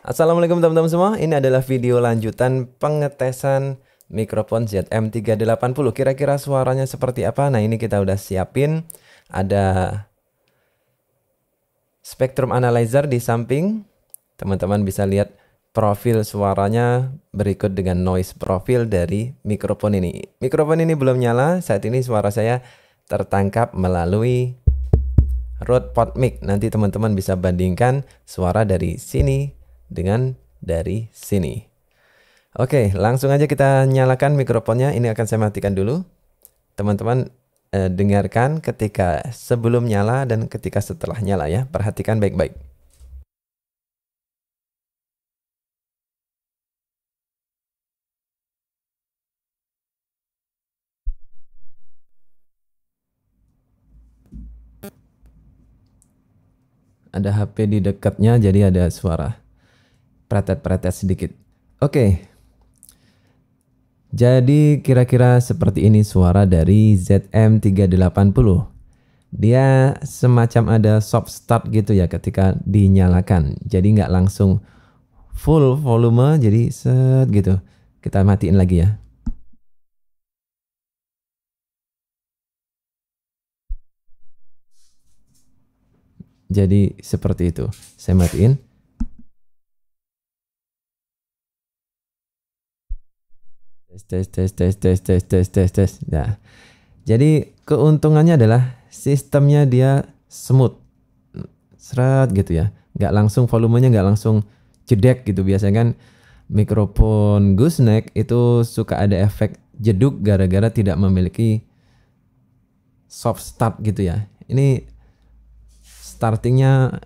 Assalamualaikum teman-teman semua. Ini adalah video lanjutan pengetesan mikrofon ZM380. Kira-kira suaranya seperti apa? Nah, ini kita udah siapin. Ada spectrum analyzer di samping. Teman-teman bisa lihat profil suaranya berikut dengan noise profil dari mikrofon ini. Mikrofon ini belum nyala. Saat ini suara saya tertangkap melalui Rode PodMic. Nanti teman-teman bisa bandingkan suara dari sini dengan dari sini. Oke, langsung aja kita nyalakan mikrofonnya. Ini akan saya matikan dulu. Teman-teman dengarkan ketika sebelum nyala dan ketika setelah nyala ya. Perhatikan baik-baik. Ada HP di dekatnya, jadi ada suara pretet-pretet sedikit. Oke. Jadi kira-kira seperti ini suara dari ZM380. Dia semacam ada soft start gitu ya ketika dinyalakan. Jadi nggak langsung full volume, jadi set gitu. Kita matiin lagi ya. Jadi seperti itu. Saya matiin. Tes. Nah, jadi keuntungannya adalah sistemnya dia smooth, seret gitu ya. Nggak langsung volumenya nggak langsung jedek gitu. Biasanya kan mikrofon gooseneck itu suka ada efek jeduk gara-gara tidak memiliki soft start gitu ya. Ini startingnya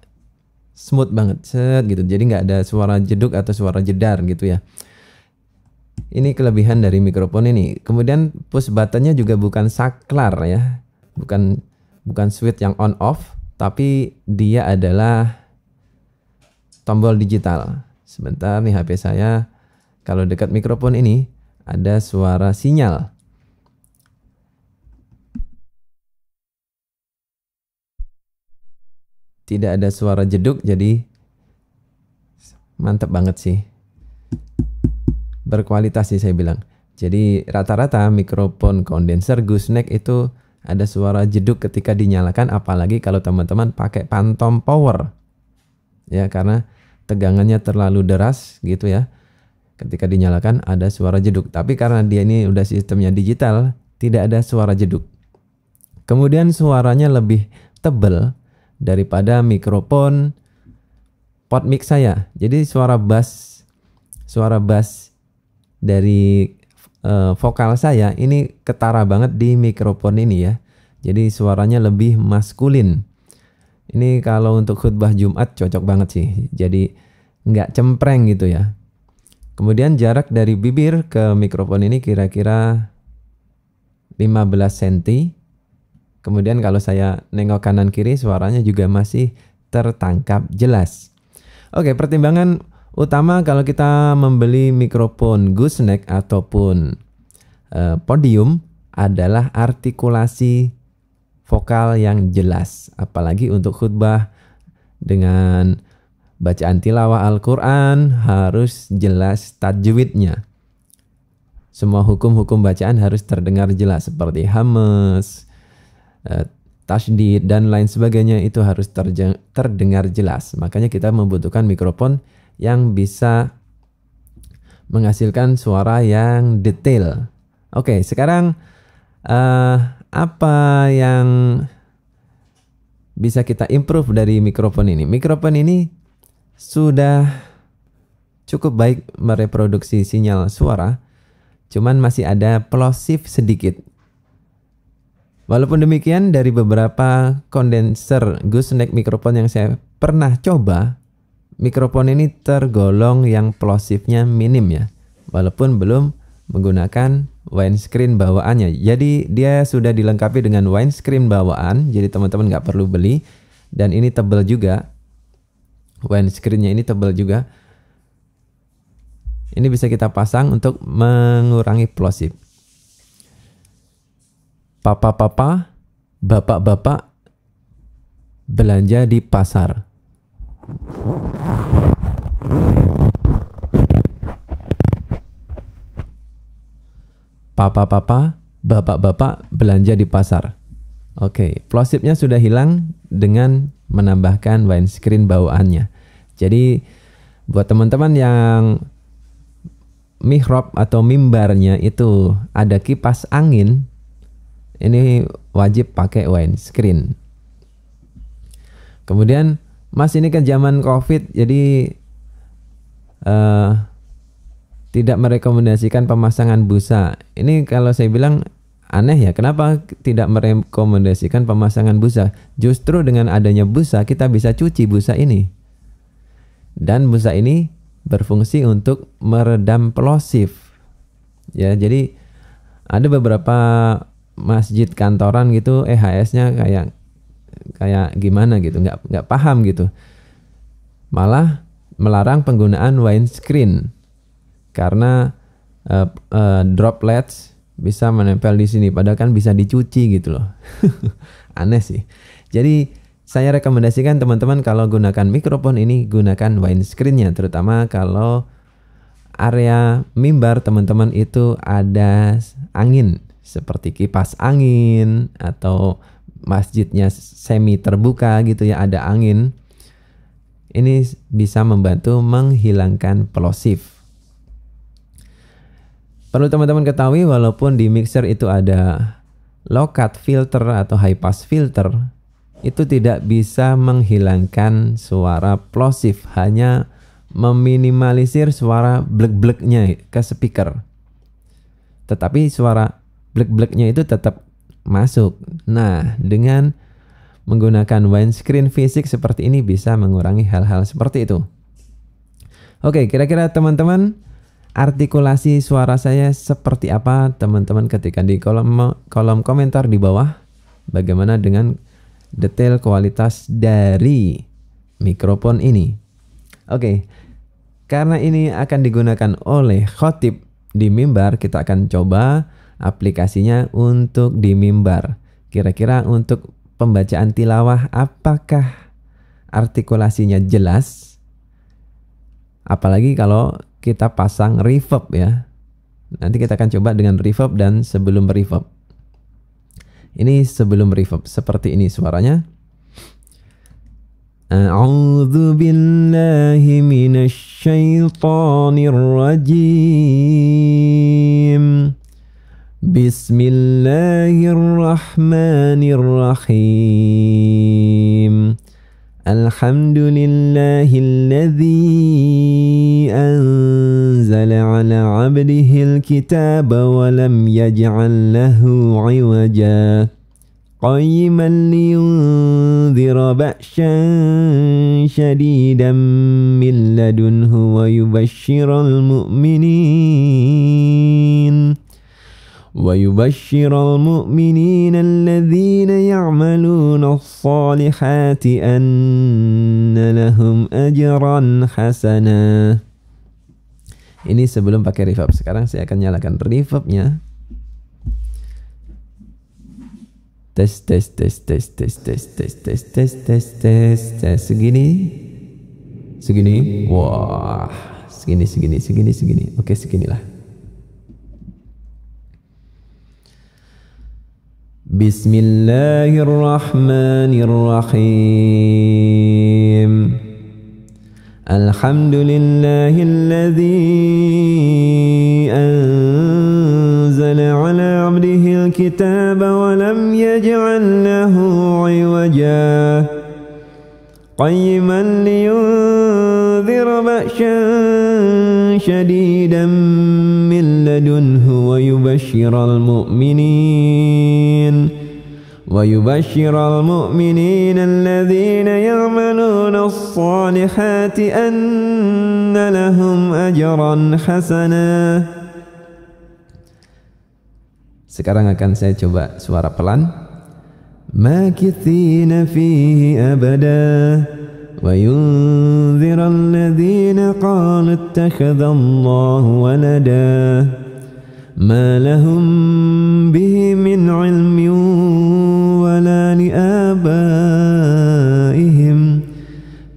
smooth banget, set gitu. Jadi nggak ada suara jeduk atau suara jedar gitu ya. Ini kelebihan dari mikrofon ini. Kemudian push buttonnya juga bukan saklar ya, bukan switch yang on off, tapi dia adalah tombol digital. Sebentar nih HP saya, kalau dekat mikrofon ini ada suara sinyal. Tidak ada suara jeduk, jadi mantep banget sih. Berkualitas sih saya bilang. Jadi rata-rata mikrofon kondenser gooseneck itu ada suara jeduk ketika dinyalakan, apalagi kalau teman-teman pakai phantom power. Ya, karena tegangannya terlalu deras gitu ya. Ketika dinyalakan ada suara jeduk. Tapi karena dia ini udah sistemnya digital, tidak ada suara jeduk. Kemudian suaranya lebih tebal daripada mikrofon PodMic saya. Jadi suara bass dari vokal saya ini ketara banget di mikrofon ini ya. Jadi suaranya lebih maskulin. Ini kalau untuk khutbah Jumat cocok banget sih. Jadi nggak cempreng gitu ya. Kemudian jarak dari bibir ke mikrofon ini kira-kira 15 cm. Kemudian kalau saya nengok kanan kiri suaranya juga masih tertangkap jelas. Oke, pertimbangan utama kalau kita membeli mikrofon gooseneck ataupun podium adalah artikulasi vokal yang jelas. Apalagi untuk khutbah dengan bacaan tilawah Al-Quran harus jelas tajwidnya. Semua hukum-hukum bacaan harus terdengar jelas seperti hamas, tasydid dan lain sebagainya itu harus terdengar jelas. Makanya kita membutuhkan mikrofon yang bisa menghasilkan suara yang detail. Oke, sekarang apa yang bisa kita improve dari mikrofon ini? Mikrofon ini sudah cukup baik mereproduksi sinyal suara, cuman masih ada plosif sedikit. Walaupun demikian, dari beberapa kondenser gooseneck mikrofon yang saya pernah coba, mikrofon ini tergolong yang plosifnya minim ya. Walaupun belum menggunakan windscreen bawaannya. Jadi dia sudah dilengkapi dengan windscreen bawaan, jadi teman-teman nggak perlu beli. Dan ini tebal juga, windscreennya ini tebal juga. Ini bisa kita pasang untuk mengurangi plosif. Papa-papa, bapak-bapak belanja di pasar. papa-papa, bapak-bapak belanja di pasar. Oke, plosifnya sudah hilang dengan menambahkan windscreen bawaannya. Jadi buat teman-teman yang mihrab atau mimbarnya itu ada kipas angin, ini wajib pakai windscreen. Kemudian Mas, ini kan zaman COVID, jadi tidak merekomendasikan pemasangan busa. Ini kalau saya bilang aneh ya, kenapa tidak merekomendasikan pemasangan busa? Justru dengan adanya busa kita bisa cuci busa ini. Dan busa ini berfungsi untuk meredam plosif. Ya, jadi ada beberapa masjid kantoran gitu EHS-nya kayak gimana gitu, nggak paham gitu. Malah melarang penggunaan windscreen karena droplets bisa menempel di sini, padahal kan bisa dicuci gitu loh. Aneh sih. Jadi saya rekomendasikan teman-teman kalau gunakan mikrofon ini gunakan windscreen-nya, terutama kalau area mimbar teman-teman itu ada angin seperti kipas angin atau masjidnya semi terbuka gitu ya, ada angin. Ini bisa membantu menghilangkan plosif. Perlu teman-teman ketahui, walaupun di mixer itu ada low cut filter atau high pass filter, itu tidak bisa menghilangkan suara plosif, hanya meminimalisir suara blek-bleknya ke speaker. Tetapi suara blek-bleknya itu tetap masuk. Nah, dengan menggunakan windscreen fisik seperti ini bisa mengurangi hal-hal seperti itu. Oke, kira-kira teman-teman artikulasi suara saya seperti apa? Teman-teman ketikkan di kolom komentar di bawah. Bagaimana dengan detail kualitas dari mikrofon ini? Oke, karena ini akan digunakan oleh khotib di mimbar, kita akan coba aplikasinya untuk di mimbar. Kira-kira untuk pembacaan tilawah apakah artikulasinya jelas? Apalagi kalau kita pasang reverb ya. Nanti kita akan coba dengan reverb dan sebelum reverb. Ini sebelum reverb, seperti ini suaranya. A'udzu billahi minasy syaithanir rajim. Bismillahirrahmanirrahim. Alhamdulillahilladzi anzala ala 'abdihil kitaba wa lam yaj'al lahu 'iwaja qayyiman liyunzira ba'syan shadidan min ladunhu wa yubashshiral mu'minin ويبشر المؤمنين الذين يعملون الصالحات أن لهم أجرا حسنا. Ini sebelum pakai reverb. Sekarang saya akan nyalakan reverbnya. Tes segini. Wah, segini. Oke, seginilah. Bismillahirrahmanirrahim. Alhamdulillahilladzi anzala ala 'abdihil kitaba wa lam yaj'al lahu 'iwaja qayyiman liyunzira ba'syan shadidan min ladunhu wa yubashshiral mu'minin alladhina ya'maluna as-salihati anna lahum ajran hasana. Sekarang akan saya coba suara pelan. Makithina fihi abada wa yunzira alladhina qalu ittakhadha Allahu walada ma lahum bihi min 'ilmin wala liabaihim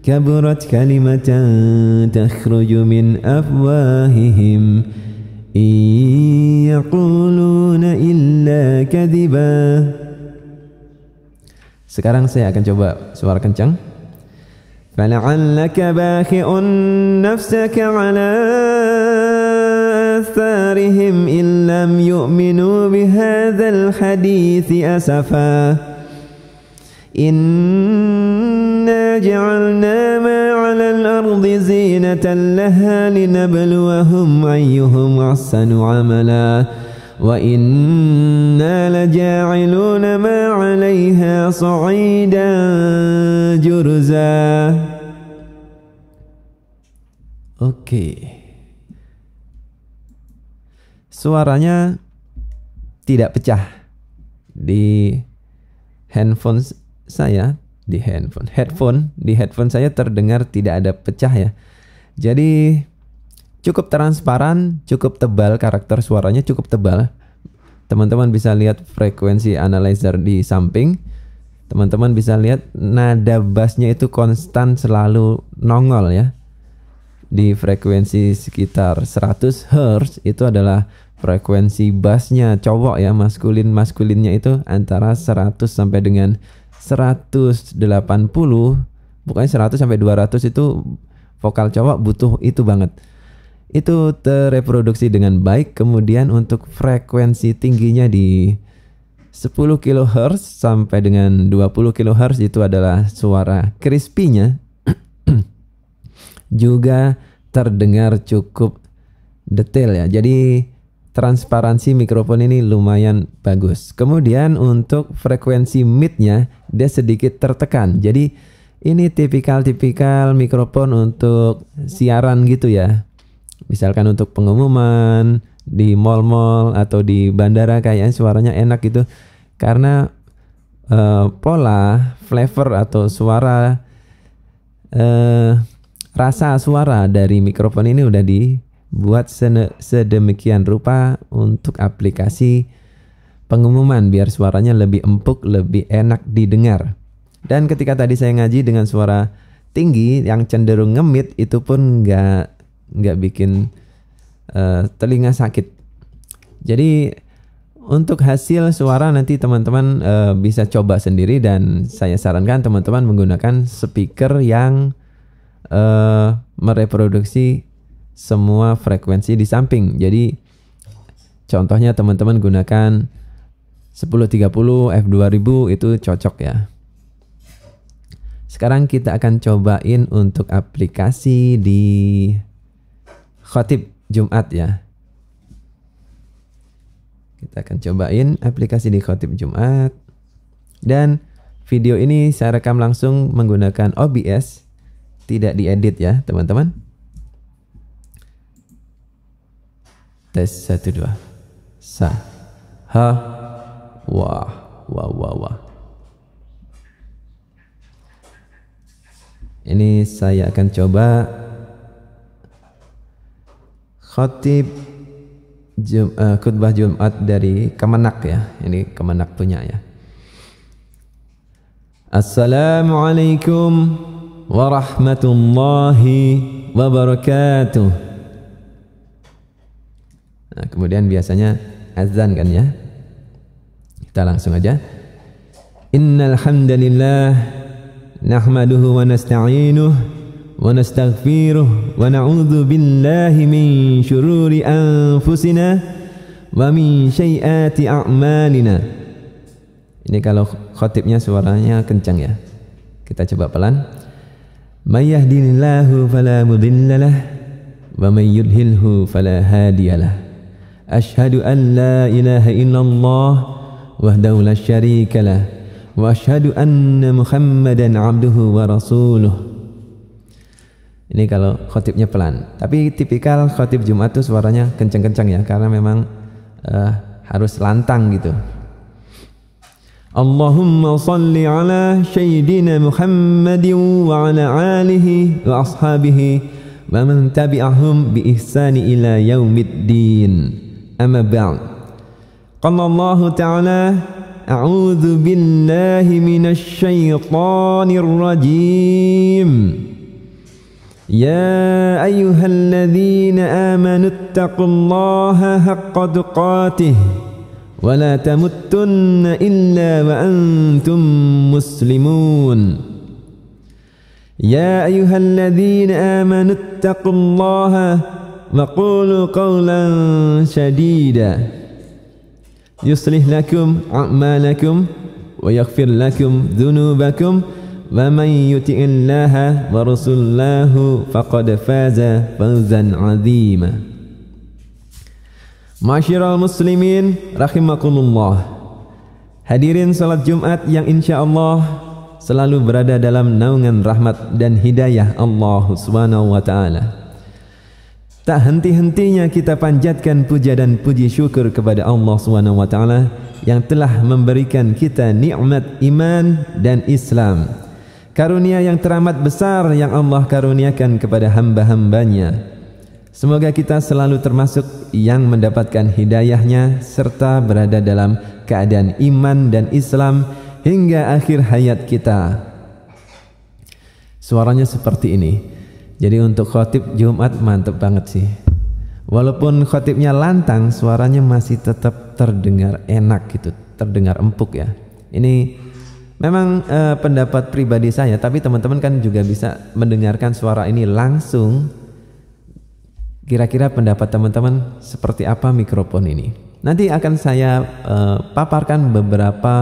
kaburat kalimatan takhruju min afwahihim yaquluna illa kadhiba. Sekarang saya akan coba suara kencang. Fala'allaka bakhi'un nafsaka 'ala atharihim in lam yu'minu bihadzal hadithi asafa. Inna ja'alna ma 'alal ardi zinatan laha linabluwahum ayyuhum ahsanu 'amala wa inna laja'iluna ma 'alayha sa'idan jurza. Oke. Suaranya tidak pecah di handphone saya, di headphone saya terdengar tidak ada pecah ya. Jadi cukup transparan, cukup tebal, karakter suaranya cukup tebal. Teman-teman bisa lihat frekuensi analyzer di samping. Teman-teman bisa lihat nada bassnya itu konstan, selalu nongol ya. Di frekuensi sekitar 100 Hz itu adalah frekuensi bassnya cowok ya, maskulinnya itu antara 100 sampai dengan 180, pokoknya 100 sampai 200 itu vokal cowok butuh itu banget. Itu tereproduksi dengan baik. Kemudian untuk frekuensi tingginya di 10 kHz sampai dengan 20 kHz itu adalah suara crispy-nya juga terdengar cukup detail ya. Jadi transparansi mikrofon ini lumayan bagus. Kemudian untuk frekuensi mid-nya dia sedikit tertekan. Jadi ini tipikal mikrofon untuk siaran gitu ya. Misalkan untuk pengumuman di mall-mall atau di bandara, kayaknya suaranya enak gitu. Karena pola, flavor atau suara, rasa suara dari mikrofon ini udah dibuat sedemikian rupa untuk aplikasi pengumuman biar suaranya lebih empuk, lebih enak didengar. Dan ketika tadi saya ngaji dengan suara tinggi yang cenderung ngemit, itu pun nggak bikin telinga sakit. Jadi untuk hasil suara nanti teman-teman bisa coba sendiri, dan saya sarankan teman-teman menggunakan speaker yang mereproduksi semua frekuensi di samping. Jadi contohnya teman-teman gunakan 1030 F2000 itu cocok ya. Sekarang kita akan cobain untuk aplikasi di Khotib Jumat ya. Kita akan cobain aplikasi di Khotib Jumat. Dan video ini saya rekam langsung menggunakan OBS, tidak diedit ya teman-teman. Tes 1 2. Sa. Ha. Wah. Ini saya akan coba khotib khutbah Jumat dari Kemenak ya. Ini Kemenak punya ya. Assalamualaikum warahmatullahi wabarakatuh. Nah, kemudian biasanya azan kan ya. Kita langsung aja. Innal hamdalillah nahmaduhu wa nasta'inuhu wa nastaghfiruh wa na'udzu billahi min syururi anfusina wa min sayyiati a'malina. Ini kalau khotibnya suaranya kencang ya. Kita coba pelan. May yahdihillahu fala mudhillalah wa may yudlilhu fala hadiyalah. Asyhadu an la ilaha illallah wahdahu la syarikalah wa asyhadu anna Muhammadan abduhu wa rasuluh. Ini kalau khotibnya pelan. Tapi tipikal khotib Jumat tuh suaranya kencang-kencang ya, karena memang harus lantang gitu. Allahumma salli ala sayyidina Muhammadin wa ala alihi wa ashabihi wa man tabi'ahum bi ihsani ila yaumiddin. Amma ba'd. Qala Allah Ta'ala a'udzu billahi minasy syaithanir rajim. Ya ayyuhalladzina amanu ittaqullaha haqqa tuqatih wa la tamutunna illa wa antum muslimun. Ya ayyuhalladzina amanu ittaqullaha wa qulu qawlan sadida yuslih lakum a'malakum wa yaghfir lakum dhunubakum wa man yuti'illaha wa rasulahu faqad faza fawzan 'azima. Masyiral muslimin rahimakumullah. Hadirin salat Jumat yang insyaallah selalu berada dalam naungan rahmat dan hidayah Allah Subhanahu wa taala. Tak henti-hentinya kita panjatkan puja dan puji syukur kepada Allah Subhanahu wa taala yang telah memberikan kita nikmat iman dan Islam. Karunia yang teramat besar yang Allah karuniakan kepada hamba-hambanya. Semoga kita selalu termasuk yang mendapatkan hidayahnya serta berada dalam keadaan iman dan Islam hingga akhir hayat kita. Suaranya seperti ini. Jadi untuk khotib Jumat mantep banget sih. Walaupun khotibnya lantang, suaranya masih tetap terdengar enak gitu, terdengar empuk ya. Ini memang pendapat pribadi saya, tapi teman-teman kan juga bisa mendengarkan suara ini langsung. Kira-kira pendapat teman-teman seperti apa mikrofon ini? Nanti akan saya paparkan beberapa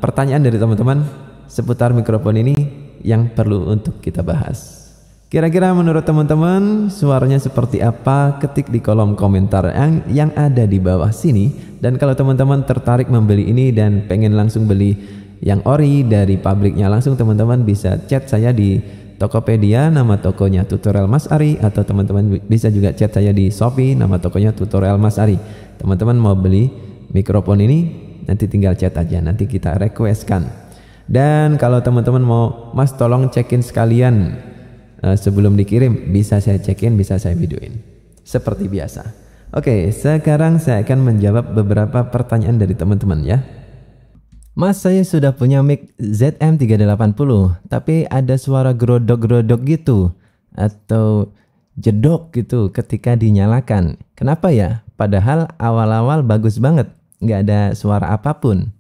pertanyaan dari teman-teman seputar mikrofon ini yang perlu untuk kita bahas. Kira-kira menurut teman-teman suaranya seperti apa? Ketik di kolom komentar yang ada di bawah sini. Dan kalau teman-teman tertarik membeli ini dan pengen langsung beli yang ori dari pabriknya langsung, teman-teman bisa chat saya di Tokopedia, nama tokonya Tutorial Mas Ari, atau teman-teman bisa juga chat saya di Shopee, nama tokonya Tutorial Mas Ari. Teman-teman mau beli mikrofon ini nanti tinggal chat aja, nanti kita requestkan. Dan kalau teman-teman mau, Mas tolong cekin sekalian sebelum dikirim, bisa saya cekin, bisa saya videoin seperti biasa. Oke, sekarang saya akan menjawab beberapa pertanyaan dari teman-teman ya. Mas, saya sudah punya mic ZM380 tapi ada suara grodok-grodok gitu atau jedok gitu ketika dinyalakan. Kenapa ya? Padahal awal-awal bagus banget, nggak ada suara apapun.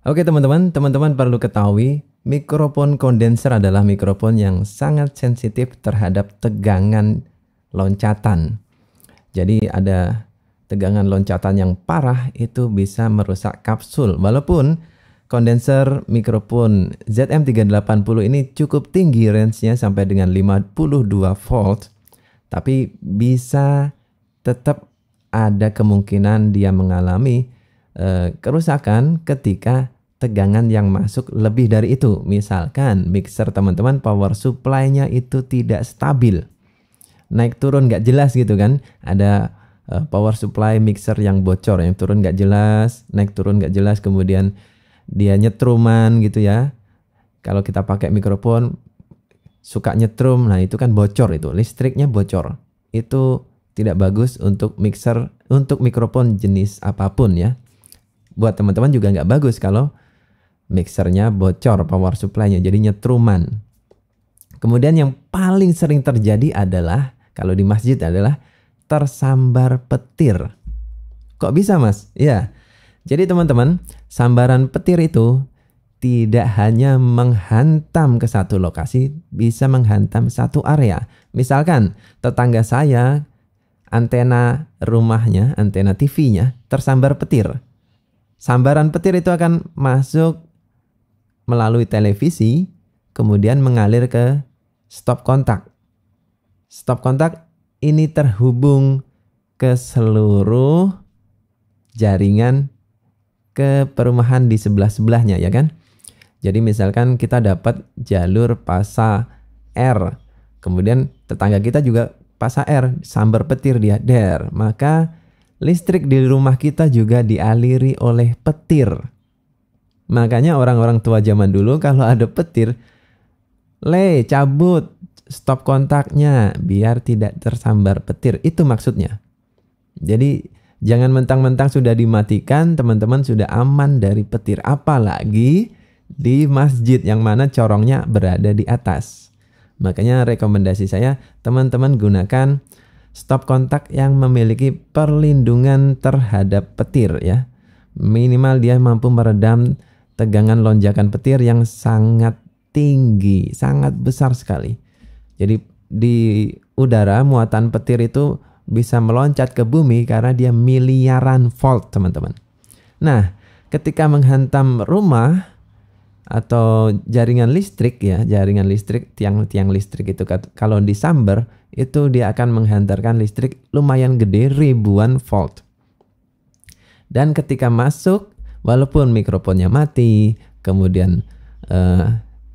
Oke teman-teman perlu ketahui, mikrofon kondenser adalah mikrofon yang sangat sensitif terhadap tegangan loncatan. Jadi ada tegangan loncatan yang parah itu bisa merusak kapsul. Walaupun kondenser mikrofon ZM380 ini cukup tinggi range-nya sampai dengan 52 volt, tapi bisa tetap ada kemungkinan dia mengalami kerusakan ketika tegangan yang masuk lebih dari itu. Misalkan mixer teman-teman power supply-nya itu tidak stabil, naik turun nggak jelas gitu kan. Ada power supply mixer yang bocor, yang turun nggak jelas, naik turun nggak jelas, kemudian dia nyetruman gitu ya. Kalau kita pakai mikrofon suka nyetrum, nah itu kan bocor, itu listriknya bocor. Itu tidak bagus untuk mixer, untuk mikrofon jenis apapun ya. Buat teman-teman juga nggak bagus kalau mixernya bocor power supply-nya, jadi nyetruman. Kemudian yang paling sering terjadi adalah kalau di masjid adalah tersambar petir. Kok bisa Mas? Ya, jadi teman-teman, sambaran petir itu tidak hanya menghantam ke satu lokasi, bisa menghantam satu area. Misalkan tetangga saya, antena rumahnya, antena TV-nya tersambar petir. Sambaran petir itu akan masuk melalui televisi, kemudian mengalir ke stop kontak. Stop kontak ini terhubung ke seluruh jaringan ke perumahan di sebelah-sebelahnya ya kan. Jadi misalkan kita dapat jalur pasa R, kemudian tetangga kita juga pasa R, sambar petir dia, maka listrik di rumah kita juga dialiri oleh petir. Makanya orang-orang tua zaman dulu kalau ada petir, cabut stop kontaknya biar tidak tersambar petir. Itu maksudnya. Jadi jangan mentang-mentang sudah dimatikan, teman-teman sudah aman dari petir. Apalagi di masjid yang mana corongnya berada di atas. Makanya rekomendasi saya teman-teman gunakan stop kontak yang memiliki perlindungan terhadap petir ya. Minimal dia mampu meredam tegangan lonjakan petir yang sangat tinggi, sangat besar sekali. Jadi di udara muatan petir itu bisa meloncat ke bumi karena dia miliaran volt, teman-teman. Nah, ketika menghantam rumah atau jaringan listrik ya, jaringan listrik, tiang-tiang listrik itu kalau disambar itu dia akan menghantarkan listrik lumayan gede, ribuan volt. Dan ketika masuk, walaupun mikrofonnya mati, kemudian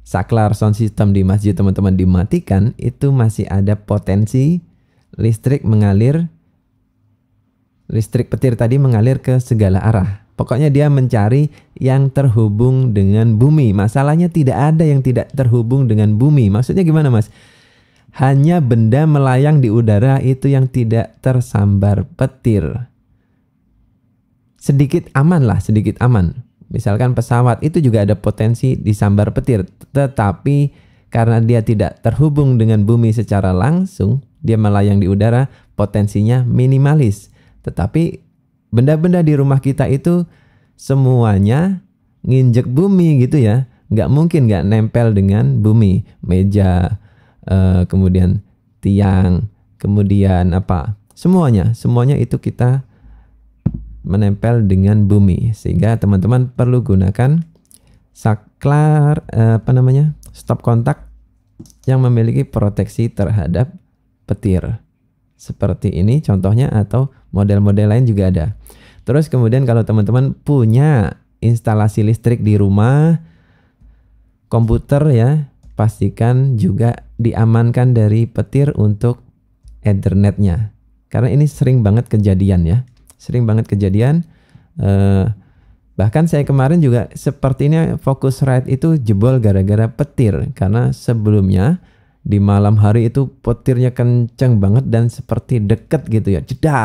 saklar sound system di masjid teman-teman dimatikan, itu masih ada potensi listrik mengalir, listrik petir tadi mengalir ke segala arah. Pokoknya dia mencari yang terhubung dengan bumi. Masalahnya tidak ada yang tidak terhubung dengan bumi. Maksudnya gimana, Mas? Hanya benda melayang di udara itu yang tidak tersambar petir. Sedikit aman lah, sedikit aman. Misalkan pesawat itu juga ada potensi disambar petir. Tetapi karena dia tidak terhubung dengan bumi secara langsung, dia melayang di udara, potensinya minimalis. Tetapi benda-benda di rumah kita itu semuanya nginjek bumi gitu ya. Nggak mungkin nggak nempel dengan bumi. Meja, kemudian tiang, kemudian apa. Semuanya itu kita menempel dengan bumi. Sehingga teman-teman perlu gunakan saklar, stop kontak yang memiliki proteksi terhadap petir. Seperti ini contohnya, atau model-model lain juga ada. Terus kemudian kalau teman-teman punya instalasi listrik di rumah, komputer ya, pastikan juga diamankan dari petir untuk Ethernetnya. Karena ini sering banget kejadian ya. Sering banget kejadian. Bahkan saya kemarin juga sepertinya Focusrite itu jebol gara-gara petir. Karena sebelumnya di malam hari itu petirnya kenceng banget dan seperti deket gitu ya,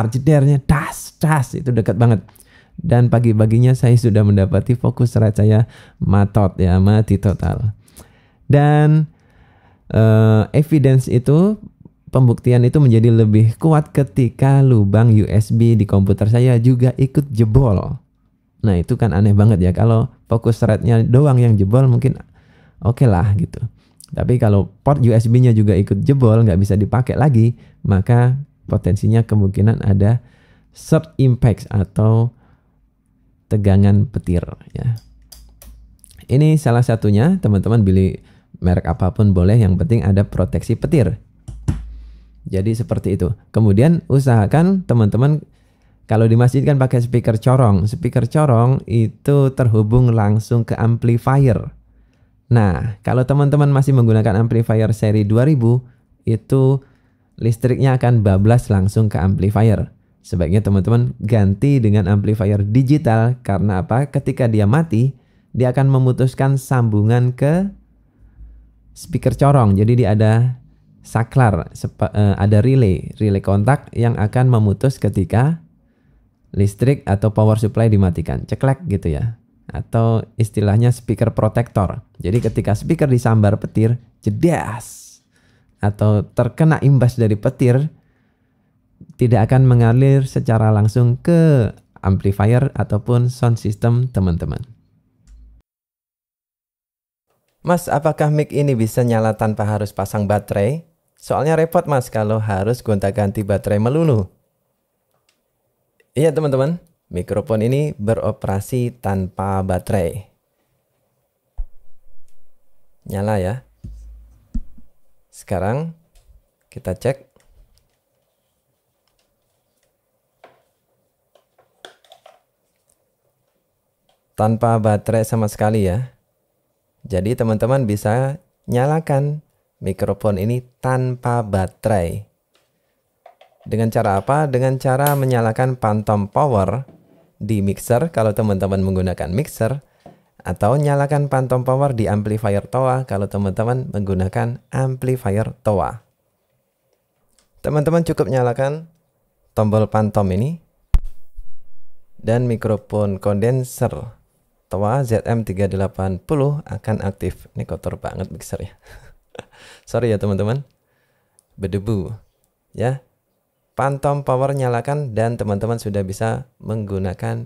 jedernya das itu dekat banget. Dan pagi-paginya saya sudah mendapati Focusrite saya mati total. Dan evidence itu, pembuktian itu menjadi lebih kuat ketika lubang USB di komputer saya juga ikut jebol. Nah itu kan aneh banget ya, kalau Focusrite-nya doang yang jebol mungkin oke lah gitu. Tapi kalau port USB-nya juga ikut jebol, nggak bisa dipakai lagi, maka potensinya kemungkinan ada surge impact atau tegangan petir ya. Ini salah satunya, teman-teman beli merek apapun boleh, yang penting ada proteksi petir. Jadi seperti itu. Kemudian usahakan teman-teman kalau di masjid kan pakai speaker corong. Speaker corong itu terhubung langsung ke amplifier. Nah, kalau teman-teman masih menggunakan amplifier seri 2000, itu listriknya akan bablas langsung ke amplifier. Sebaiknya teman-teman ganti dengan amplifier digital, karena apa? Ketika dia mati, dia akan memutuskan sambungan ke speaker corong. Jadi dia ada saklar, ada relay kontak yang akan memutus ketika listrik atau power supply dimatikan. Ceklek gitu ya. Atau istilahnya speaker protector. Jadi ketika speaker disambar petir, jedas, atau terkena imbas dari petir, tidak akan mengalir secara langsung ke amplifier ataupun sound system teman-teman. Mas, apakah mic ini bisa nyala tanpa harus pasang baterai? Soalnya repot mas kalau harus gonta-ganti baterai melulu. Iya teman-teman, mikrofon ini beroperasi tanpa baterai. Nyala ya. Sekarang kita cek. Tanpa baterai sama sekali ya. Jadi teman-teman bisa nyalakan mikrofon ini tanpa baterai. Dengan cara apa? Dengan cara menyalakan phantom power di mixer kalau teman-teman menggunakan mixer, atau nyalakan phantom power di amplifier TOA kalau teman-teman menggunakan amplifier TOA. Teman-teman cukup nyalakan tombol phantom ini dan mikrofon kondenser TOA ZM380 akan aktif. Ini kotor banget mixernya. Sorry ya teman-teman, berdebu ya. Phantom power nyalakan dan teman-teman sudah bisa menggunakan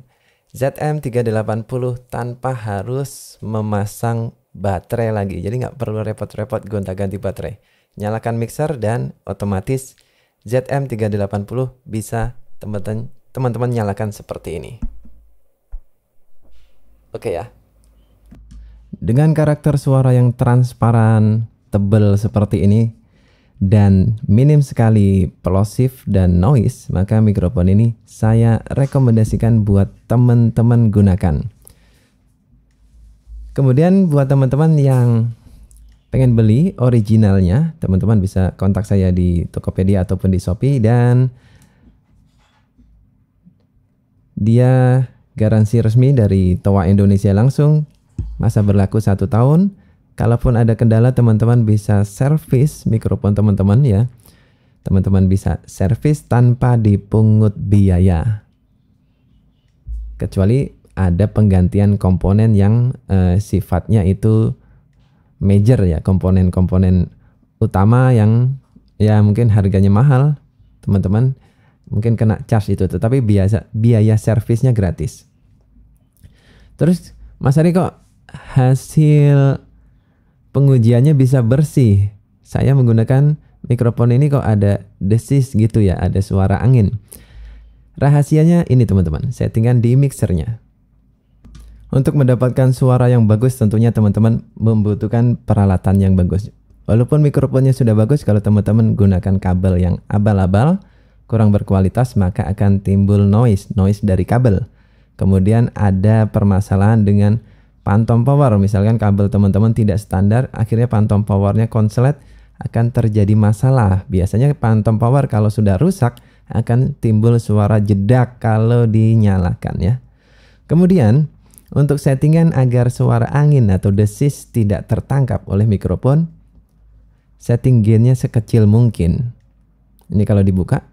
ZM380 tanpa harus memasang baterai lagi. Jadi nggak perlu repot-repot gonta-ganti baterai. Nyalakan mixer dan otomatis ZM380 bisa teman-teman nyalakan seperti ini. Oke ya. Dengan karakter suara yang transparan, tebal seperti ini, dan minim sekali plosive dan noise, maka mikrofon ini saya rekomendasikan buat teman-teman gunakan. Kemudian buat teman-teman yang pengen beli originalnya, teman-teman bisa kontak saya di Tokopedia ataupun di Shopee, dan dia garansi resmi dari TOA Indonesia langsung, masa berlaku 1 tahun. Kalaupun ada kendala, teman-teman bisa servis mikrofon teman-teman ya. Teman-teman bisa servis tanpa dipungut biaya. Kecuali ada penggantian komponen yang sifatnya itu major ya, komponen-komponen utama yang ya mungkin harganya mahal, teman-teman mungkin kena charge itu, tetapi biaya servisnya gratis. Terus Mas Ari, kok hasil pengujiannya bisa bersih? Saya menggunakan mikrofon ini kok ada desis gitu ya, ada suara angin. Rahasianya ini teman-teman, settingan di mixernya. Untuk mendapatkan suara yang bagus tentunya teman-teman membutuhkan peralatan yang bagus. Walaupun mikrofonnya sudah bagus, kalau teman-teman gunakan kabel yang abal-abal, kurang berkualitas, maka akan timbul noise dari kabel. Kemudian ada permasalahan dengan phantom power, misalkan kabel teman-teman tidak standar, akhirnya phantom powernya konslet, akan terjadi masalah. Biasanya phantom power kalau sudah rusak akan timbul suara jedak kalau dinyalakan ya. Kemudian untuk settingan agar suara angin atau desis tidak tertangkap oleh mikrofon, setting gainnya sekecil mungkin. Ini kalau dibuka,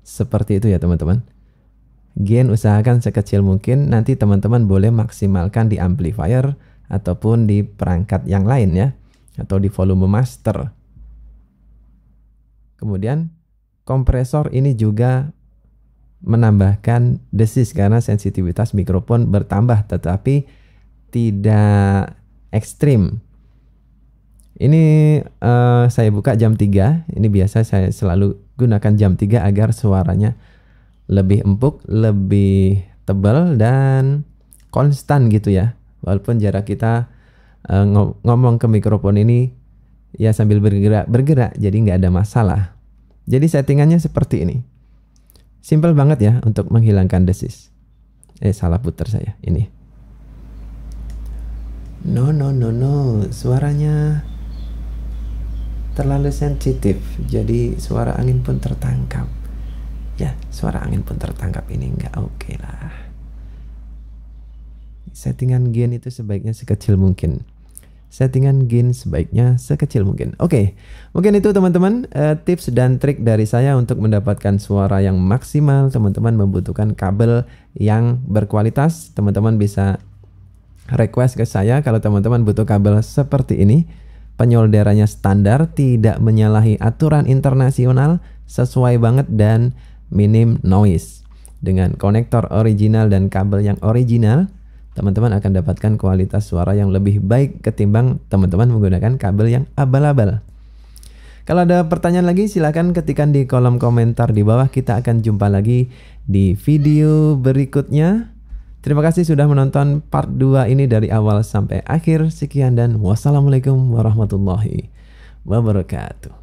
seperti itu ya teman-teman. Gain usahakan sekecil mungkin, nanti teman-teman boleh maksimalkan di amplifier ataupun di perangkat yang lain ya, atau di volume master. Kemudian kompresor ini juga menambahkan desis karena sensitivitas mikrofon bertambah tetapi tidak ekstrim. Ini saya buka jam 3, ini biasa saya selalu gunakan jam 3 agar suaranya lebih empuk, lebih tebal dan konstan gitu ya. Walaupun jarak kita ngomong ke mikrofon ini ya sambil bergerak, jadi nggak ada masalah. Jadi settingannya seperti ini. Simple banget ya untuk menghilangkan desis. Salah putar saya ini. No, suaranya terlalu sensitif, jadi suara angin pun tertangkap. Ya, suara angin pun tertangkap, ini nggak oke lah. Settingan gain itu sebaiknya sekecil mungkin. Settingan gain sebaiknya sekecil mungkin. Oke, mungkin itu teman-teman tips dan trik dari saya untuk mendapatkan suara yang maksimal. Teman-teman membutuhkan kabel yang berkualitas, teman-teman bisa request ke saya kalau teman-teman butuh kabel seperti ini. Penyolderannya standar, tidak menyalahi aturan internasional, sesuai banget dan minim noise. Dengan konektor original dan kabel yang original, teman-teman akan dapatkan kualitas suara yang lebih baik ketimbang teman-teman menggunakan kabel yang abal-abal. Kalau ada pertanyaan lagi silahkan ketikkan di kolom komentar di bawah. Kita akan jumpa lagi di video berikutnya. Terima kasih sudah menonton part 2 ini dari awal sampai akhir. Sekian dan wassalamualaikum warahmatullahi wabarakatuh.